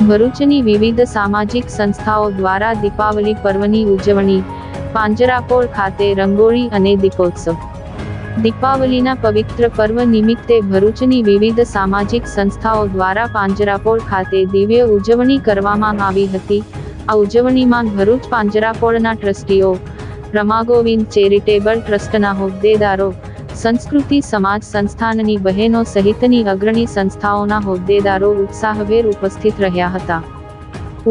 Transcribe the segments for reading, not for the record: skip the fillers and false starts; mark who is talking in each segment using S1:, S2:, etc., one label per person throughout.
S1: ભરૂચની વિવિધ સામાજિક સંસ્થાઓ દ્વારા દીપાવલી પર્વની ઉજવણી, પાંજરાપોળ ખાતે રંગોળી અને દીપોત્સવ। દીપાવલીના પવિત્ર પર્વ નિમિત્તે ભરૂચની વિવિધ સામાજિક સંસ્થાઓ દ્વારા પાંજરાપોળ ખાતે દિવ્ય ઉજવણી કરવામાં આવી હતી। આ ઉજવણીમાં ભરૂચ પાંજરાપોળના ટ્રસ્ટીઓ, રમાગોવિંદ ચેરિટેબલ ટ્રસ્ટના હોદ્દેદારો, સંસ્કૃતિ સમાજ સંસ્થાનની બહેનો સહિતની અગ્રણી સંસ્થાઓના હોદ્દેદારો ઉત્સાહભેર ઉપસ્થિત રહ્યા હતા।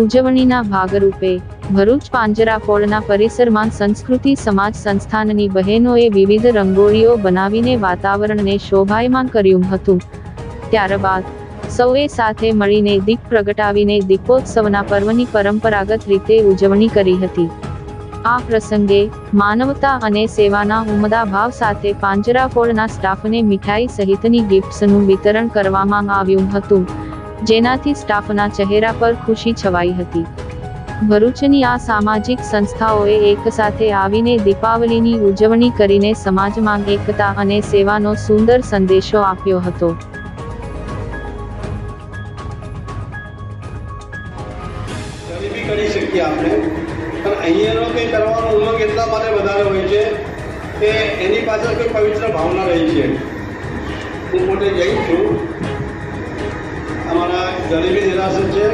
S1: ઉજવણીના ભાગરૂપે ભરૂચ પાંજરાપોળના પરિસરમાં સંસ્કૃતિ સમાજ સંસ્થાનની બહેનોએ વિવિધ રંગોળીઓ બનાવીને વાતાવરણને શોભાયમાન કર્યું હતું। ત્યારબાદ સૌએ સાથે મળીને દીપ પ્રગટાવીને દીપોત્સવના પર્વની પરંપરાગત રીતે ઉજવણી કરી હતી। આ પ્રસંગે માનવતા અને સેવાના ઉમદા ભાવ સાથે પાંજરાપોળના સ્ટાફને મીઠાઈ સહિતની ગિફ્ટ્સનું વિતરણ કરવામાં આવ્યું હતું, જેનાથી સ્ટાફના ચહેરા પર ખુશી છવાઈ હતી। ભરૂચની આ સામાજિક સંસ્થાઓએ એકસાથે આવીને દીપાવલીની ઉજવણી કરીને સમાજમાં એકતા અને સેવાનો સુંદર સંદેશો આપ્યો હતો।
S2: અહીંયાનો કંઈ કરવાનો ઉમંગ એટલા માટે વધારે હોય છે કે એની પાછળ કોઈ પવિત્ર ભાવના રહી છે। હું પોતે જૈન છું। અમારા ઘરે બી નિરાશર છે,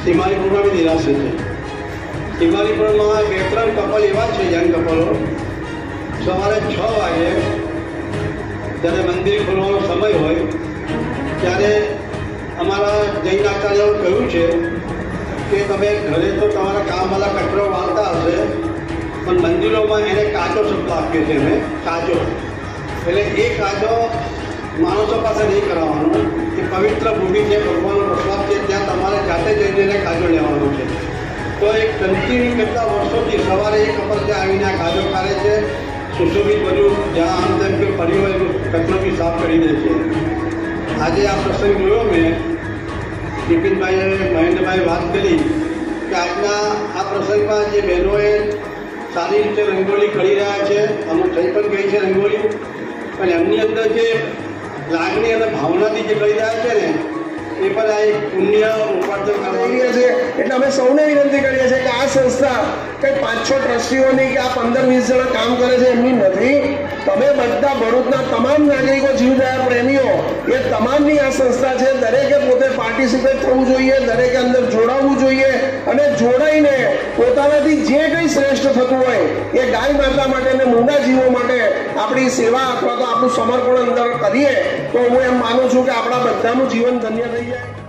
S2: સીમારીપુરમાં બી નિરાશર છે। સીમારીપુરમાં 2-3 કપલ એવા છે, યંગ કપલો, સવારે 6 વાગે જ્યારે મંદિર ખોલવાનો સમય હોય ત્યારે અમારા જૈન આચાર્યોએ કહ્યું છે કે તમે ઘરે તો તમારા કામવાળા કચરો વાળતા હશે, પણ મંદિરોમાં એને કાચો શબ્દ આપીએ છીએ અમે, કાચો। એટલે એ કાચો માણસો પાસે નહીં કરાવવાનો, એ પવિત્ર ભૂમિ છે, ભગવાનનો પ્રસાદ છે, ત્યાં તમારે જાતે જઈને એને કાચો લેવાનો છે। તો એક કન્ટિન્યુ કેટલા વર્ષોથી સવારે એક કપલ ત્યાં આવીને આ કાચો કાઢે છે, સુશોભિત બધું જ્યાં આમ તેમ કે ફરી હોય કચરો બી સાફ કરી દે છે। આજે આ પ્રસંગ જોયો મેં, બિપિનભાઈ અને મહેન્દ્રભાઈ વાત કરી કે આજના આ પ્રસંગમાં જે બહેનોએ સારી રીતે રંગોળી કરી રહ્યા છે, અમુક થઈ પણ ગઈ છે રંગોળી, પણ એમની અંદર જે લાગણી અને ભાવનાથી જે કરી રહ્યા છે ને એ પણ આ એક પુણ્ય ઉપાર્જન કરવાની છે।
S3: એટલે અમે સૌને વિનંતી કરીએ છીએ કે આ સંસ્થા કંઈ 5-6 ટ્રસ્ટીઓની કે આ 15-20 જણા કામ કરે છે એમની નથી। તમે બધા ભરૂચના તમામ નાગરિકો, જીવદયા પ્રેમીઓ, એ તમામની આ સંસ્થા છે। દરેકે પોતે પાર્ટિસિપેટ થવું જોઈએ, દરેકે અંદર જોડાવવું જોઈએ અને જોડાઈને પોતાનાથી જે કંઈ શ્રેષ્ઠ થતું હોય એ ગાય માતા માટે અને મૂંગા જીવો માટે આપણી સેવા અથવા તો આપણું સમર્પણ અંદર કરીએ તો હું એમ માનું છું કે આપણા બધાનું જીવન ધન્ય થઈ જાય।